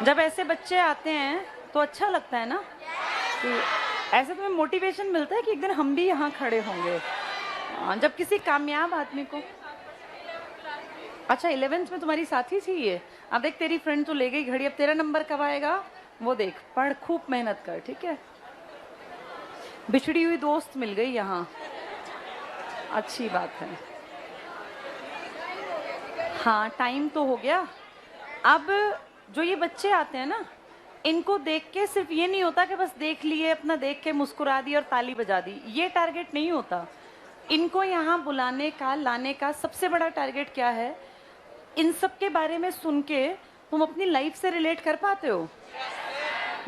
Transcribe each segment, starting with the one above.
जब ऐसे बच्चे आते हैं तो अच्छा लगता है ना कि ऐसे तुम्हें मोटिवेशन मिलता है कि एक दिन हम भी यहाँ खड़े होंगे। जब किसी कामयाब आदमी को, अच्छा 11th में तुम्हारी साथी थी ये, अब देख तेरी फ्रेंड तो ले गई घड़ी, अब तेरा नंबर कब आएगा वो देख, पढ़ खूब मेहनत कर, ठीक है। बिछड़ी हुई दोस्त मिल गई यहाँ, अच्छी बात है। हाँ टाइम तो हो गया। अब जो ये बच्चे आते हैं ना, इनको देख के सिर्फ ये नहीं होता कि बस देख लिए, अपना देख के मुस्कुरा दी और ताली बजा दी, ये टारगेट नहीं होता। इनको यहाँ बुलाने का, लाने का सबसे बड़ा टारगेट क्या है, इन सब के बारे में सुन के तुम अपनी लाइफ से रिलेट कर पाते हो।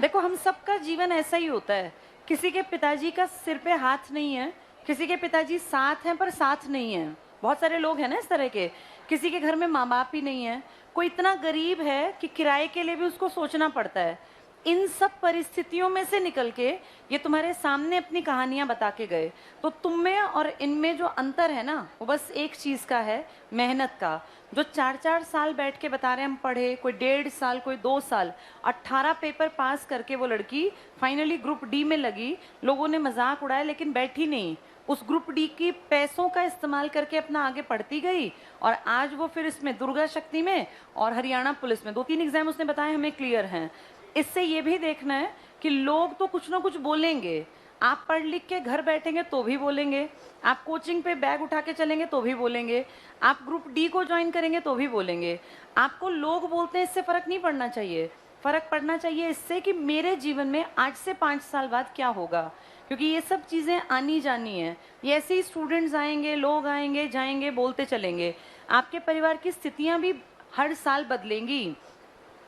देखो हम सबका जीवन ऐसा ही होता है, किसी के पिताजी का सिर पे हाथ नहीं है, किसी के पिताजी साथ हैं पर साथ नहीं है, बहुत सारे लोग हैं ना इस तरह के। किसी के घर में माँ बाप ही नहीं है, कोई इतना गरीब है कि किराए के लिए भी उसको सोचना पड़ता है। इन सब परिस्थितियों में से निकल के ये तुम्हारे सामने अपनी कहानियां बता के गए। तो तुम में और इनमें जो अंतर है ना, वो बस एक चीज का है, मेहनत का। जो 4-4 साल बैठ के बता रहे हैं हम पढ़े, कोई 1.5 साल, कोई 2 साल, 18 पेपर पास करके वो लड़की फाइनली ग्रुप डी में लगी। लोगों ने मजाक उड़ाया लेकिन बैठी नहीं, उस ग्रुप डी की पैसों का इस्तेमाल करके अपना आगे पढ़ती गई, और आज वो फिर इसमें दुर्गा शक्ति में और हरियाणा पुलिस में 2-3 एग्जाम उसने बताए हमें क्लियर हैं। इससे ये भी देखना है कि लोग तो कुछ ना कुछ बोलेंगे, आप पढ़ लिख के घर बैठेंगे तो भी बोलेंगे, आप कोचिंग पे बैग उठा के चलेंगे तो भी बोलेंगे, आप ग्रुप डी को ज्वाइन करेंगे तो भी बोलेंगे। आपको लोग बोलते हैं इससे फर्क नहीं पड़ना चाहिए, फर्क पड़ना चाहिए इससे कि मेरे जीवन में आज से 5 साल बाद क्या होगा, क्योंकि ये सब चीज़ें आनी जानी है। ये ऐसे ही स्टूडेंट्स आएंगे, लोग आएंगे जाएंगे, बोलते चलेंगे। आपके परिवार की स्थितियां भी हर साल बदलेंगी।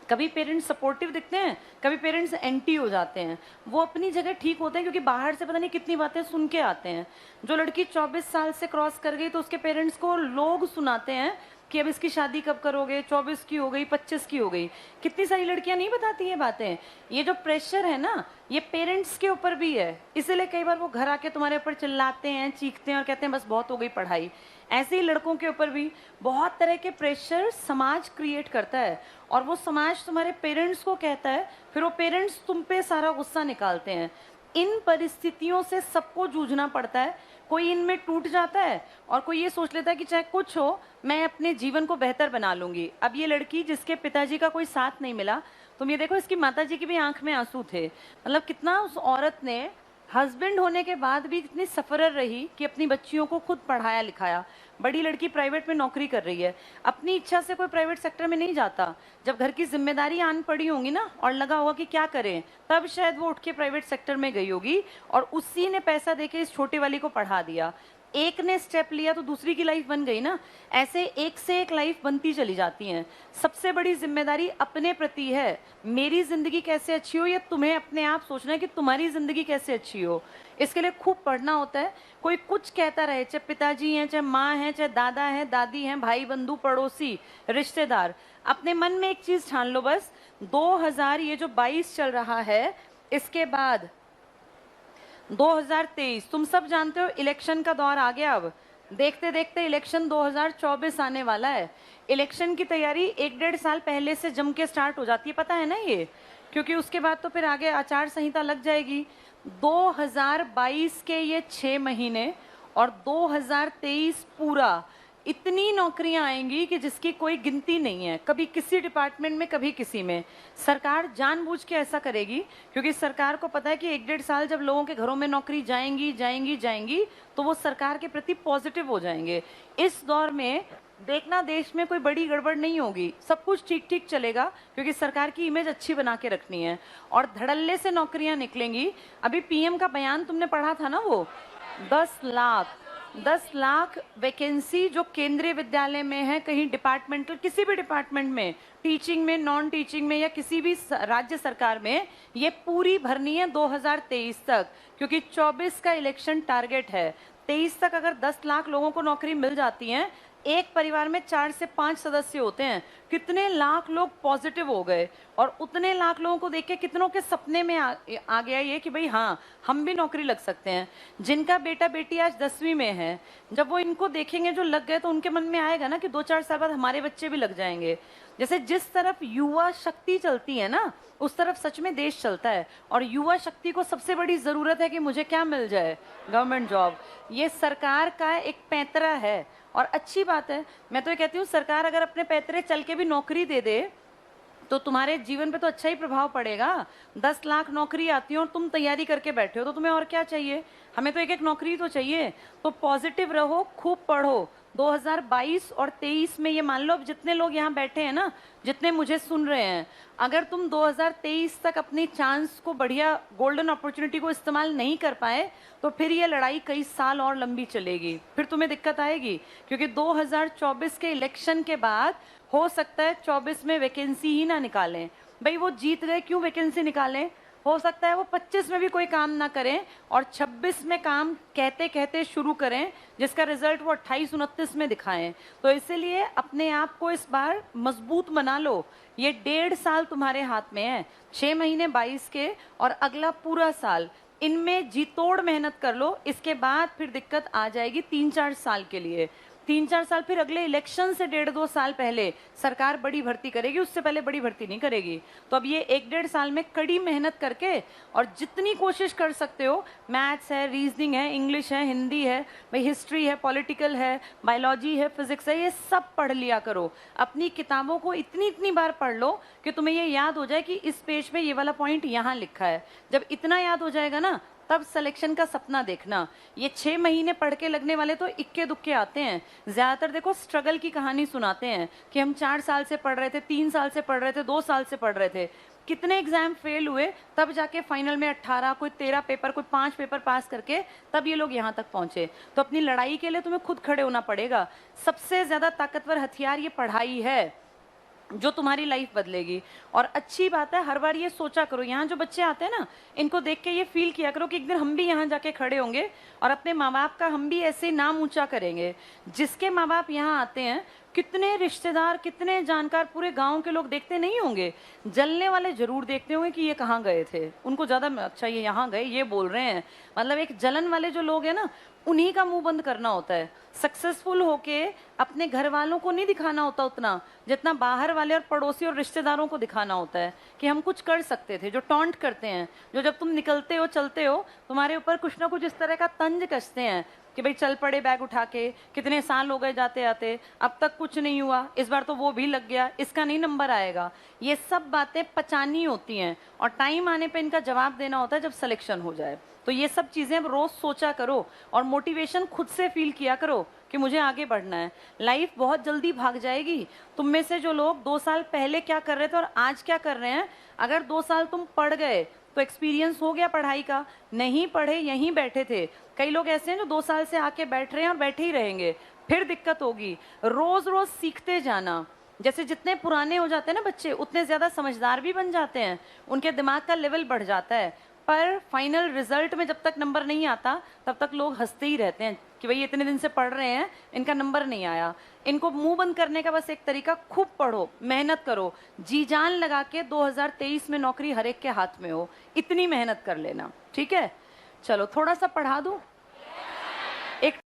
कभी पेरेंट्स सपोर्टिव दिखते हैं, कभी पेरेंट्स एंटी हो जाते हैं। वो अपनी जगह ठीक होते हैं क्योंकि बाहर से पता नहीं कितनी बातें सुन के आते हैं। जो लड़की 24 साल से क्रॉस कर गई तो उसके पेरेंट्स को लोग सुनाते हैं कि अब इसकी शादी कब करोगे, 24 की हो गई, 25 की हो गई। कितनी सारी लड़कियां नहीं बताती ये बातें। ये जो प्रेशर है ना, ये पेरेंट्स के ऊपर भी है, इसलिए कई बार वो घर आके तुम्हारे ऊपर चिल्लाते हैं, चीखते हैं और कहते हैं बस बहुत हो गई पढ़ाई। ऐसे ही लड़कों के ऊपर भी बहुत तरह के प्रेशर समाज क्रिएट करता है, और वो समाज तुम्हारे पेरेंट्स को कहता है, फिर वो पेरेंट्स तुम पे सारा गुस्सा निकालते हैं। इन परिस्थितियों से सबको जूझना पड़ता है। कोई इनमें टूट जाता है और कोई ये सोच लेता है कि चाहे कुछ हो मैं अपने जीवन को बेहतर बना लूंगी। अब ये लड़की जिसके पिताजी का कोई साथ नहीं मिला, तुम ये देखो इसकी माताजी की भी आंख में आंसू थे। मतलब कितना उस औरत ने हस्बैंड होने के बाद भी इतनी सफरर रही कि अपनी बच्चियों को खुद पढ़ाया लिखाया। बड़ी लड़की प्राइवेट में नौकरी कर रही है, अपनी इच्छा से कोई प्राइवेट सेक्टर में नहीं जाता। जब घर की जिम्मेदारी आन पड़ी होंगी ना और लगा होगा कि क्या करें, तब शायद वो उठ के प्राइवेट सेक्टर में गई होगी, और उसी ने पैसा देके इस छोटी वाली को पढ़ा दिया। एक ने स्टेप लिया तो दूसरी की लाइफ बन गई ना। ऐसे एक से एक लाइफ बनती चली जाती हैं। सबसे बड़ी जिम्मेदारी अपने प्रति है, मेरी जिंदगी कैसे अच्छी हो, या तुम्हें अपने आप सोचना है कि तुम्हारी जिंदगी कैसे अच्छी हो। इसके लिए खूब पढ़ना होता है। कोई कुछ कहता रहे, चाहे पिताजी हैं, चाहे माँ हैं, चाहे दादा हैं, दादी हैं, भाई बंधु पड़ोसी रिश्तेदार, अपने मन में एक चीज ठान लो, बस 2022 चल रहा है, इसके बाद 2023 तुम सब जानते हो इलेक्शन का दौर आ गया। अब देखते देखते इलेक्शन 2024 आने वाला है। इलेक्शन की तैयारी 1-1.5 साल पहले से जम के स्टार्ट हो जाती है, पता है ना ये, क्योंकि उसके बाद तो फिर आगे आचार संहिता लग जाएगी। 2022 के ये 6 महीने और 2023 पूरा, इतनी नौकरियां आएंगी कि जिसकी कोई गिनती नहीं है। कभी किसी डिपार्टमेंट में, कभी किसी में। सरकार जानबूझ के ऐसा करेगी क्योंकि सरकार को पता है कि 1-1.5 साल जब लोगों के घरों में नौकरी जाएंगी जाएंगी जाएंगी तो वो सरकार के प्रति पॉजिटिव हो जाएंगे। इस दौर में देखना देश में कोई बड़ी गड़बड़ नहीं होगी, सब कुछ ठीक ठीक चलेगा क्योंकि सरकार की इमेज अच्छी बना के रखनी है और धड़ल्ले से नौकरियां निकलेंगी। अभी पीएम का बयान तुमने पढ़ा था ना, वो 10 लाख वैकेंसी जो केंद्रीय विद्यालय में है, कहीं डिपार्टमेंटल, किसी भी डिपार्टमेंट में, टीचिंग में, नॉन टीचिंग में या किसी भी राज्य सरकार में, ये पूरी भरनी है 2023 तक, क्योंकि 24 का इलेक्शन टारगेट है। 23 तक अगर 10 लाख लोगों को नौकरी मिल जाती है, एक परिवार में 4 से 5 सदस्य होते हैं, कितने लाख लोग पॉजिटिव हो गए, और उतने लाख लोगों को देख के कितनों के सपने में आ गया ये कि भाई हाँ, हम भी नौकरी लग सकते हैं। जिनका बेटा बेटी आज 10वीं में है, जब वो इनको देखेंगे जो लग गए, तो उनके मन में आएगा ना कि 2-4 साल बाद हमारे बच्चे भी लग जाएंगे। जैसे जिस तरफ युवा शक्ति चलती है ना, उस तरफ सच में देश चलता है। और युवा शक्ति को सबसे बड़ी जरूरत है कि मुझे क्या मिल जाए, गवर्नमेंट जॉब। ये सरकार का एक पैंतरा है, और अच्छी बात है। मैं तो ये कहती हूँ, सरकार अगर अपने पैतरे चल के भी नौकरी दे दे तो तुम्हारे जीवन पे तो अच्छा ही प्रभाव पड़ेगा। 10 लाख नौकरी आती है और तुम तैयारी करके बैठे हो, तो तुम्हें और क्या चाहिए? हमें तो एक एक नौकरी तो चाहिए। तो पॉजिटिव रहो, खूब पढ़ो। 2022 और 23 में ये मान लो, अब जितने लोग यहाँ बैठे हैं ना, जितने मुझे सुन रहे हैं, अगर तुम 2023 तक अपनी चांस को, बढ़िया गोल्डन अपॉर्चुनिटी को इस्तेमाल नहीं कर पाए, तो फिर ये लड़ाई कई साल और लंबी चलेगी, फिर तुम्हें दिक्कत आएगी। क्योंकि 2024 के इलेक्शन के बाद हो सकता है 24 में वैकेंसी ही ना निकालें। भाई वो जीत गए, क्यों वैकेंसी निकालें? हो सकता है वो 25 में भी कोई काम ना करें और 26 में काम कहते कहते शुरू करें, जिसका रिजल्ट वो 28-29 में दिखाएं। तो इसीलिए अपने आप को इस बार मजबूत बना लो। ये 1.5 साल तुम्हारे हाथ में है, 6 महीने 22 के और अगला पूरा साल, इनमें जी तोड़ मेहनत कर लो। इसके बाद फिर दिक्कत आ जाएगी 3-4 साल के लिए। 3-4 साल फिर अगले इलेक्शन से 1.5-2 साल पहले सरकार बड़ी भर्ती करेगी, उससे पहले बड़ी भर्ती नहीं करेगी। तो अब ये 1-1.5 साल में कड़ी मेहनत करके, और जितनी कोशिश कर सकते हो, मैथ्स है, रीजनिंग है, इंग्लिश है, हिंदी है, भाई हिस्ट्री है, पॉलिटिकल है, बायोलॉजी है, फिजिक्स है, ये सब पढ़ लिया करो। अपनी किताबों को इतनी इतनी बार पढ़ लो कि तुम्हें ये याद हो जाए कि इस पेज पे ये वाला पॉइंट यहाँ लिखा है। जब इतना याद हो जाएगा ना, तब सिलेक्शन का सपना देखना। ये 6 महीने पढ़ के लगने वाले तो इक्के दुक्के आते हैं। ज्यादातर देखो स्ट्रगल की कहानी सुनाते हैं कि हम 4 साल से पढ़ रहे थे, 3 साल से पढ़ रहे थे, 2 साल से पढ़ रहे थे, कितने एग्जाम फेल हुए, तब जाके फाइनल में 18, कोई 13 पेपर, कोई 5 पेपर पास करके तब ये लोग यहाँ तक पहुंचे। तो अपनी लड़ाई के लिए तुम्हें खुद खड़े होना पड़ेगा। सबसे ज्यादा ताकतवर हथियार ये पढ़ाई है, जो तुम्हारी लाइफ बदलेगी। और अच्छी बात है, हर बार ये सोचा करो, यहाँ जो बच्चे आते हैं ना, इनको देख के ये फील किया करो कि एक दिन हम भी यहाँ जाके खड़े होंगे और अपने माँ बाप का हम भी ऐसे नाम ऊंचा करेंगे। जिसके माँ बाप यहाँ आते हैं, कितने रिश्तेदार, कितने जानकार, पूरे गांव के लोग देखते नहीं होंगे, जलने वाले जरूर देखते होंगे कि ये कहाँ गए थे। उनको ज्यादा अच्छा ये यहाँ गए, ये बोल रहे हैं, मतलब एक जलन वाले जो लोग हैं ना, उन्हीं का मुंह बंद करना होता है। सक्सेसफुल होके अपने घर वालों को नहीं दिखाना होता उतना, जितना बाहर वाले और पड़ोसी और रिश्तेदारों को दिखाना होता है कि हम कुछ कर सकते थे। जो टॉन्ट करते हैं, जो जब तुम निकलते हो, चलते हो, तुम्हारे ऊपर कुछ ना कुछ इस तरह का तंज कसते हैं कि भाई चल पड़े बैग उठा के, कितने साल हो गए जाते आते, अब तक कुछ नहीं हुआ, इस बार तो वो भी लग गया, इसका नहीं नंबर आएगा। ये सब बातें पचानी होती हैं और टाइम आने पे इनका जवाब देना होता है जब सिलेक्शन हो जाए। तो ये सब चीजें अब रोज सोचा करो और मोटिवेशन खुद से फील किया करो कि मुझे आगे बढ़ना है। लाइफ बहुत जल्दी भाग जाएगी। तुम में से जो लोग 2 साल पहले क्या कर रहे थे और आज क्या कर रहे हैं, अगर 2 साल तुम पढ़ गए तो एक्सपीरियंस हो गया पढ़ाई का। नहीं पढ़े, यहीं बैठे थे, कई लोग ऐसे हैं जो 2 साल से आके बैठ रहे हैं और बैठे ही रहेंगे, फिर दिक्कत होगी। रोज रोज सीखते जाना। जैसे जितने पुराने हो जाते हैं ना बच्चे, उतने ज्यादा समझदार भी बन जाते हैं, उनके दिमाग का लेवल बढ़ जाता है। पर फाइनल रिजल्ट में जब तक नंबर नहीं आता, तब तक लोग हंसते ही रहते हैं कि भाई इतने दिन से पढ़ रहे हैं, इनका नंबर नहीं आया। इनको मुंह बंद करने का बस एक तरीका, खूब पढ़ो, मेहनत करो, जी जान लगा के 2023 में नौकरी हर एक के हाथ में हो, इतनी मेहनत कर लेना। ठीक है, चलो थोड़ा सा पढ़ा दूं। एक